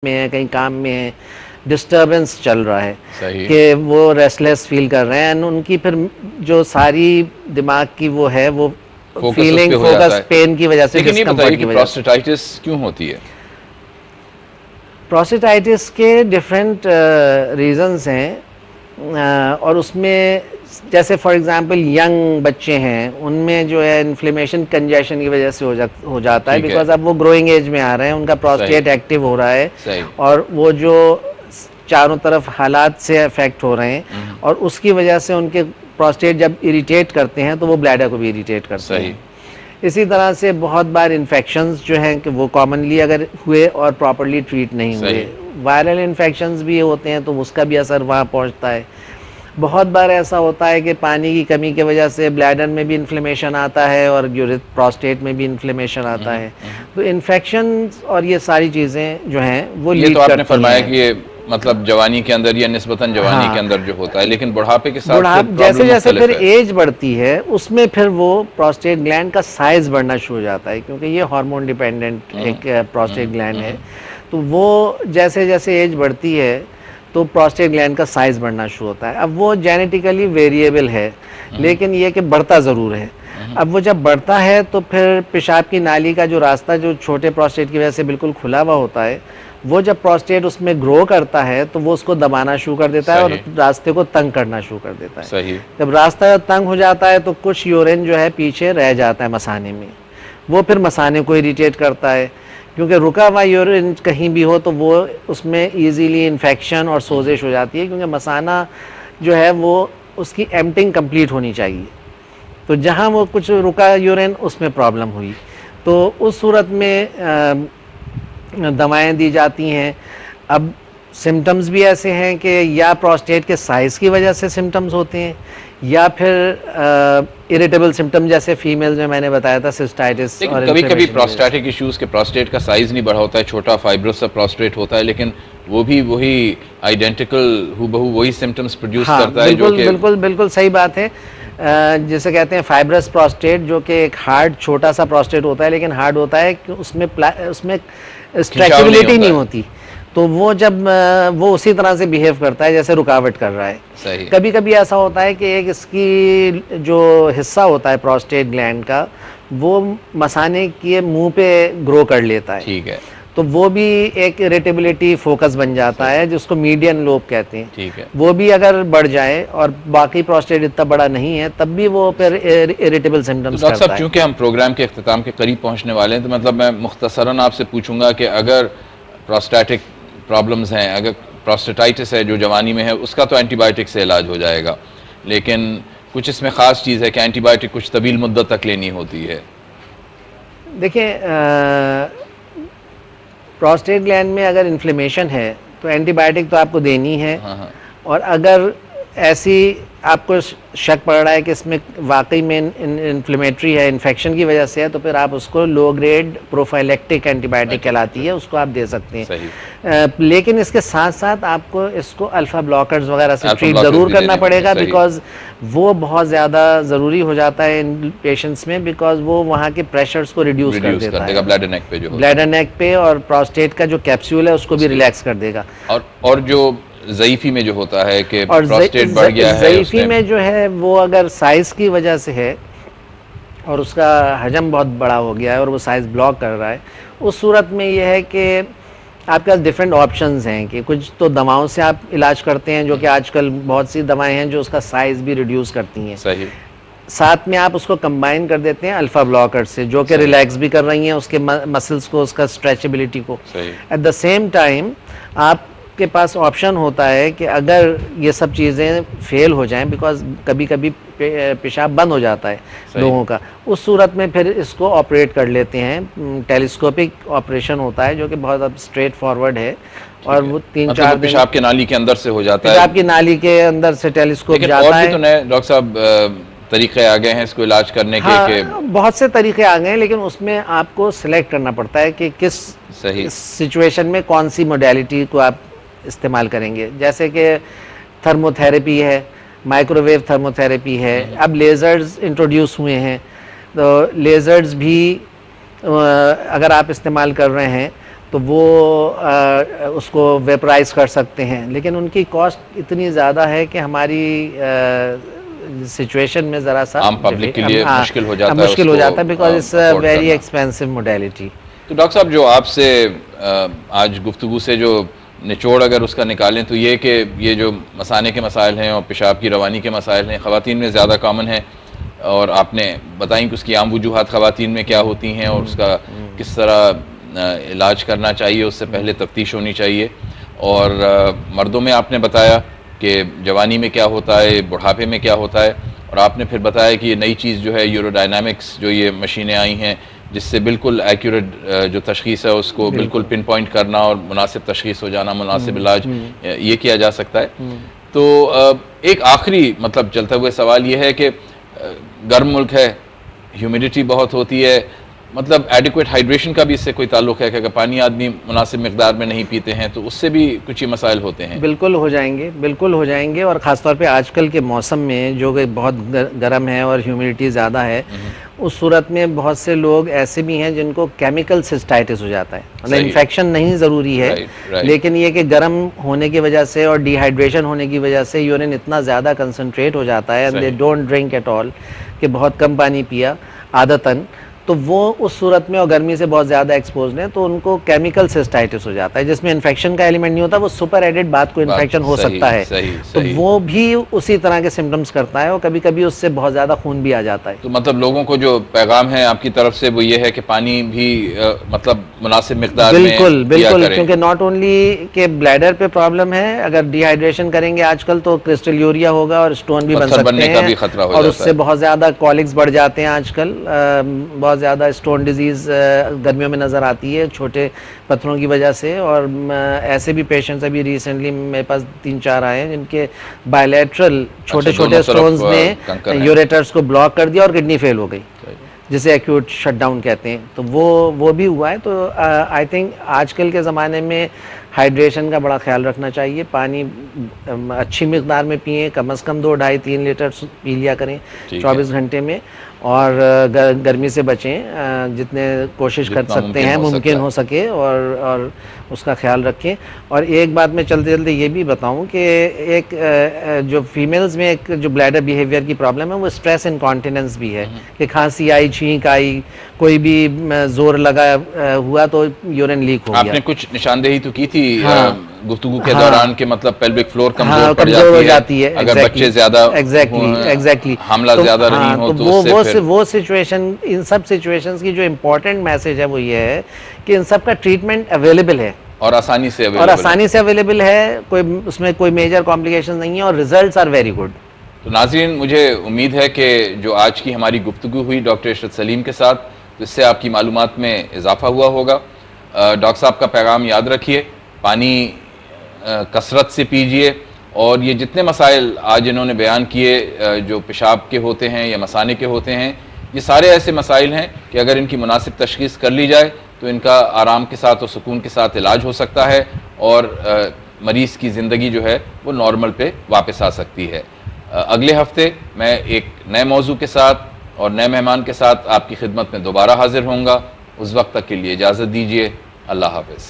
में है, कहीं काम में है, डिस्टर्बेंस चल रहा है सही। कि वो रेस्टलेस फील कर रहे हैं एंड उनकी फिर जो सारी दिमाग की वो है वो फीलिंग फोकस पेन की वजह से, लेकिन ये बताइए डिस्कम्फर्ट की कि वजह से। प्रोस्टेटाइटिस क्यों होती है? प्रोस्टेटाइटिस के डिफरेंट रीजंस हैं और उसमें जैसे फॉर एग्जांपल यंग बच्चे हैं उनमें जो है इन्फ्लेमेशन कंजेशन की वजह से हो जाता है, ठीक है। बिकॉज अब वो ग्रोइंग एज में आ रहे हैं, उनका प्रोस्टेट सही। एक्टिव हो रहा है सही। और वो जो चारों तरफ हालात से अफेक्ट हो रहे हैं और उसकी वजह से उनके प्रोस्टेट जब इरिटेट करते हैं तो वो ब्लैडर को भी इरिटेट करते सही। हैं। इसी तरह से बहुत बार इन्फेक्शंस जो हैं कि वो कॉमनली अगर हुए और प्रॉपरली ट्रीट नहीं हुए, वायरल इन्फेक्शंस भी होते हैं तो उसका भी असर वहाँ पहुँचता है। बहुत बार ऐसा होता है कि पानी की कमी की वजह से ब्लैडर में भी इन्फ्लेमेशन आता है और प्रोस्टेट में भी इन्फ्लेमेशन आता है। तो इन्फेक्शन और ये सारी चीज़ें जो हैं वो ये लीड तो आपने करती फरमाया हैं। कि ये मतलब जवानी के अंदर या निस्बतन जवानी हाँ। के अंदर जो होता है, लेकिन बुढ़ापे के साथ बुढ़ापे फिर जैसे जैसे प्रॉब्लम फिर मुख्तलिफ है। एज बढ़ती है उसमें फिर वो प्रोस्टेट ग्लैंड का साइज बढ़ना शुरू हो जाता है, क्योंकि ये हार्मोन डिपेंडेंट एक प्रोस्टेट ग्लैंड है। तो वो जैसे जैसे एज बढ़ती है तो प्रोस्टेट ग्लैंड का साइज बढ़ना शुरू होता है। अब वो जेनेटिकली वेरिएबल है, लेकिन ये कि बढ़ता ज़रूर है। अब वो जब बढ़ता है तो फिर पेशाब की नाली का जो रास्ता जो छोटे प्रोस्टेट की वजह से बिल्कुल खुला हुआ होता है, वो जब प्रोस्टेट उसमें ग्रो करता है तो वो उसको दबाना शुरू कर देता है और रास्ते को तंग करना शुरू कर देता है। सही। जब रास्ता तंग हो जाता है तो कुछ यूरिन जो है पीछे रह जाता है मसाने में, वो फिर मसाने को इरिटेट करता है, क्योंकि रुका हुआ यूरिन कहीं भी हो तो वो उसमें इजीली इन्फेक्शन और सोजिश हो जाती है, क्योंकि मसाना जो है वो उसकी एम्प्टिंग कंप्लीट होनी चाहिए। तो जहाँ वो कुछ रुका यूरिन उसमें प्रॉब्लम हुई तो उस सूरत में दवाएं दी जाती हैं। अब सिम्टम्स भी ऐसे हैं कि या प्रोस्टेट के साइज़ की वजह से सिम्टम्स होते हैं या फिर इरिटेबल सिम्टम जैसे फीमेल्स में मैंने बताया था सिस्टाइटिस। लेकिन कभी कभी प्रोस्टेटिक इश्यूज के प्रोस्टेट का साइज नहीं बढ़ा होता है, छोटा फाइब्रस सा प्रोस्टेट होता है, लेकिन वो भी वही आइडेंटिकल हूबहू वही सिम्टम्स प्रोड्यूस करता है। बिल्कुल बिल्कुल बिल्कुल सही बात है। जैसे कहते हैं फाइब्रस प्रोस्टेट, जो कि एक हार्ड छोटा सा प्रोस्टेट होता है, लेकिन हार्ड होता है कि उसमें स्ट्रेचेबिलिटी नहीं होती, तो वो जब वो उसी तरह से बिहेव करता है जैसे रुकावट कर रहा है। सही। कभी कभी ऐसा होता है कि एक इसकी जो हिस्सा होता है प्रोस्टेट ग्लैंड का वो मसाने के मुंह पे ग्रो कर लेता है। ठीक है। तो वो भी एक इरिटेबिलिटी फोकस बन जाता है जिसको मीडियन लोब कहते हैं। ठीक है। वो भी अगर बढ़ जाए और बाकी प्रोस्टेट इतना बड़ा नहीं है तब भी वो फिर इरिटेबल सिम्टम्स डॉक्टर साहब, चूंकि हम प्रोग्राम के अख्ताम के करीब पहुंचने वाले हैं, तो मतलब मैं मुख्तसरन आपसे पूछूंगा कि अगर प्रोस्टेटिक प्रॉब्लम्स हैं, अगर प्रोस्टेटाइटिस है जो जवानी में है, उसका तो एंटीबायोटिक से इलाज हो जाएगा, लेकिन कुछ इसमें ख़ास चीज़ है कि एंटीबायोटिक कुछ तवील मुद्दत तक लेनी होती है। देखिए, प्रोस्टेट ग्लैंड में अगर इन्फ्लेमेशन है तो एंटीबायोटिक तो आपको देनी है। हाँ। और अगर ऐसी आपको शक पड़ रहा है कि इसमें वाकई में इन्फ्लेमेटरी है, इन्फेक्शन की वजह से है, तो फिर आप उसको लो ग्रेड प्रोफाइलेक्टिक एंटीबायोटिक कहलाती है, उसको आप दे सकते हैं। सही। लेकिन इसके साथ साथ आपको इसको अल्फा ब्लॉकर्स वगैरह से ट्रीट ज़रूर करना पड़ेगा, बिकॉज वो बहुत ज़्यादा ज़रूरी हो जाता है इन पेशेंट्स में, बिकॉज वो वहाँ के प्रेशर्स को रिड्यूस कर देता है ब्लैडर नेक पे, जो ब्लैडर नेक पे, और प्रोस्टेट का जो कैप्सूल है उसको भी रिलैक्स कर देगा। और जो ज़ईफ़ी में जो होता है कि प्रोस्टेट बढ़ गया है, ज़ईफ़ी में जो है वो अगर साइज़ की वजह से है और उसका हजम बहुत बड़ा हो गया है और वो साइज़ ब्लॉक कर रहा है, उस सूरत में ये है कि आपके पास डिफरेंट ऑप्शंस हैं कि कुछ तो दवाओं से आप इलाज करते हैं, जो कि आजकल बहुत सी दवाएं हैं जो उसका साइज़ भी रिड्यूस करती हैं। सही। साथ में आप उसको कंबाइन कर देते हैं अल्फा ब्लॉकर से, जो कि रिलैक्स भी कर रही हैं उसके मसल्स को, उसका स्ट्रेचेबिलिटी को। एट द सेम टाइम आपके पास ऑप्शन होता है कि अगर ये सब चीज़ें फेल हो जाएं, बिकॉज कभी कभी पेशाब बंद हो जाता है लोगों का, उस सूरत में फिर इसको ऑपरेट कर लेते हैं। टेलीस्कोपिक ऑपरेशन होता है जो कि बहुत स्ट्रेट फॉरवर्ड है और वो 3-4 दिन पेशाब के नाली के अंदर से हो जाता है, पेशाब की नाली के अंदर से टेलीस्कोप जाता है। तो नए डॉक्टर साहब तरीके आ गए हैं इसको इलाज करने के? बहुत से तरीके आ गए हैं, लेकिन उसमें आपको सिलेक्ट करना पड़ता है कि किस सिचुएशन में कौन सी मोडेलिटी को आप इस्तेमाल करेंगे। जैसे कि थर्मोथेरेपी है, माइक्रोवेव थर्मोथेरेपी है, अब लेज़र्स इंट्रोड्यूस हुए हैं, तो लेज़र्स भी अगर आप इस्तेमाल कर रहे हैं तो वो उसको वेपराइज कर सकते हैं, लेकिन उनकी कॉस्ट इतनी ज़्यादा है कि हमारी सिचुएशन में ज़रा सा आम पब्लिक के लिए मुश्किल हो जाता है, मुश्किल हो जाता है, because it's a very expensive modality. तो डॉक्टर साहब, जो आपसे आज गुफ्तगू से जो निचोड़ अगर उसका निकालें तो ये कि ये जो मसाने के मसाइल हैं और पेशाब की रवानी के मसाइल हैं ख़वातीन में ज़्यादा कॉमन है, और आपने बताई कि उसकी आम वजूहात ख़वातीन में क्या होती हैं और उसका किस तरह इलाज करना चाहिए, उससे पहले तफ्तीश होनी चाहिए। और मर्दों में आपने बताया कि जवानी में क्या होता है, बुढ़ापे में क्या होता है, और आपने फिर बताया कि ये नई चीज़ जो है यूरोडायनामिक्स, जो ये मशीनें आई हैं जिससे बिल्कुल एक्यूरेट जो तशख़ीस है उसको बिल्कुल पिन पॉइंट करना और मुनासिब तशख़ीस हो जाना, मुनासिब इलाज ये किया जा सकता है। तो एक आखिरी मतलब चलते हुए सवाल ये है कि गर्म मुल्क है, ह्यूमिडिटी बहुत होती है, मतलब एडिक्वेट हाइड्रेशन का भी इससे कोई ताल्लुक है कि अगर पानी आदमी मुनासिब मिकदार में नहीं पीते हैं तो उससे भी कुछ ही मसाइल होते हैं? बिल्कुल हो जाएंगे, बिल्कुल हो जाएंगे, और ख़ासतौर पे आजकल के मौसम में जो कि बहुत गर्म है और ह्यूमिडिटी ज़्यादा है, उस सूरत में बहुत से लोग ऐसे भी हैं जिनको केमिकल सिस्टाइटिस हो जाता है। मतलब इन्फेक्शन नहीं ज़रूरी है, लेकिन ये कि गर्म होने की वजह से और डिहाइड्रेशन होने की वजह से यूरिन इतना ज़्यादा कंसनट्रेट हो जाता है, they don't drink at all, कि बहुत कम पानी पिया आदतन, तो वो उस सूरत में और गर्मी से बहुत ज़्यादा एक्सपोज हैं तो उनको केमिकल सिस्टाइटिस हो जाता है, जिसमें इन्फेक्शन का एलिमेंट नहीं होता, वो सुपर एडेड बात को इन्फेक्शन हो सकता है। तो वो भी उसी तरह के सिम्टम्स करता है और कभी कभी उससे बहुत ज़्यादा खून भी आ जाता है। तो मतलब लोगों को जो पैगाम है आपकी तरफ से वो ये है कि पानी भी मतलब मुनासिब मिकदार में बिल्कुल बिल्कुल, क्योंकि नॉट ओनली के ब्लैडर पे प्रॉब्लम है, अगर डिहाइड्रेशन करेंगे आजकल तो क्रिस्टल यूरिया होगा और स्टोन भी बन सकते हैं, और उससे बहुत ज़्यादा कॉलिक्स बढ़ जाते हैं आजकल। बहुत ज़्यादा स्टोन डिजीज़ गर्मियों में नज़र आती है छोटे पत्थरों की वजह से, और ऐसे भी पेशेंट्स अभी रिसेंटली मेरे पास 3-4 आए हैं जिनके बायलैटरल छोटे छोटे स्टोन्स ने यूरेटर्स को ब्लॉक कर दिया और किडनी फेल हो गई, जिसे एक्यूट शटडाउन कहते हैं। तो वो भी हुआ है। तो आई थिंक आजकल के ज़माने में हाइड्रेशन का बड़ा ख्याल रखना चाहिए। पानी अच्छी मिकदार में पिएं, कम से कम 2-2.5-3 लीटर पी लिया करें 24 घंटे में, और गर्मी से बचें जितने कोशिश कर सकते हैं, मुमकिन हो सके, और उसका ख्याल रखें। और एक बात मैं चलते चलते ये भी बताऊं कि एक जो फीमेल्स में एक जो ब्लैडर बिहेवियर की प्रॉब्लम है वो स्ट्रेस इनकॉन्टिनेंस भी है, कि खांसी आई, छींक आई, कोई भी जोर लगा हुआ तो यूरिन लीक हो गया। आपने कुछ निशानदेही तो की थी गुफ्तगू के दौरान के मतलब पेल्विक फ्लोर कमजोर पड़ जाती है अगर बच्चे ज्यादा एग्जैक्टली हमला ज्यादा नहीं हो तो वो सिचुएशन, इन सब सिचुएशंस की जो इम्पोर्टेंट मैसेज है वो ये है कि इन सब का ट्रीटमेंट अवेलेबल है और आसानी से अवेलेबल है, कोई उसमें कोई मेजर कॉम्प्लिकेशन नहीं है, और रिजल्ट्स आर वेरी गुड। तो नाज़रीन, मुझे उम्मीद है कि जो आज की हमारी गुफ्तगू हुई डॉक्टर इशरत सलीम के साथ, तो इससे आपकी मालूमात में इजाफा हुआ होगा। डॉक्टर साहब का पैगाम याद रखिए, पानी कसरत से पीजिए, और ये जितने मसाइल आज इन्होंने बयान किए जो पेशाब के होते हैं या मसाने के होते हैं, ये सारे ऐसे मसाइल हैं कि अगर इनकी मुनासिब तशख़ीस कर ली जाए तो इनका आराम के साथ और सुकून के साथ इलाज हो सकता है, और मरीज़ की ज़िंदगी जो है वो नॉर्मल पे वापस आ सकती है। अगले हफ्ते मैं एक नए मौजू के साथ और नए मेहमान के साथ आपकी खिदमत में दोबारा हाजिर होऊंगा। उस वक्त तक के लिए इजाज़त दीजिए। अल्लाह हाफ़िज़।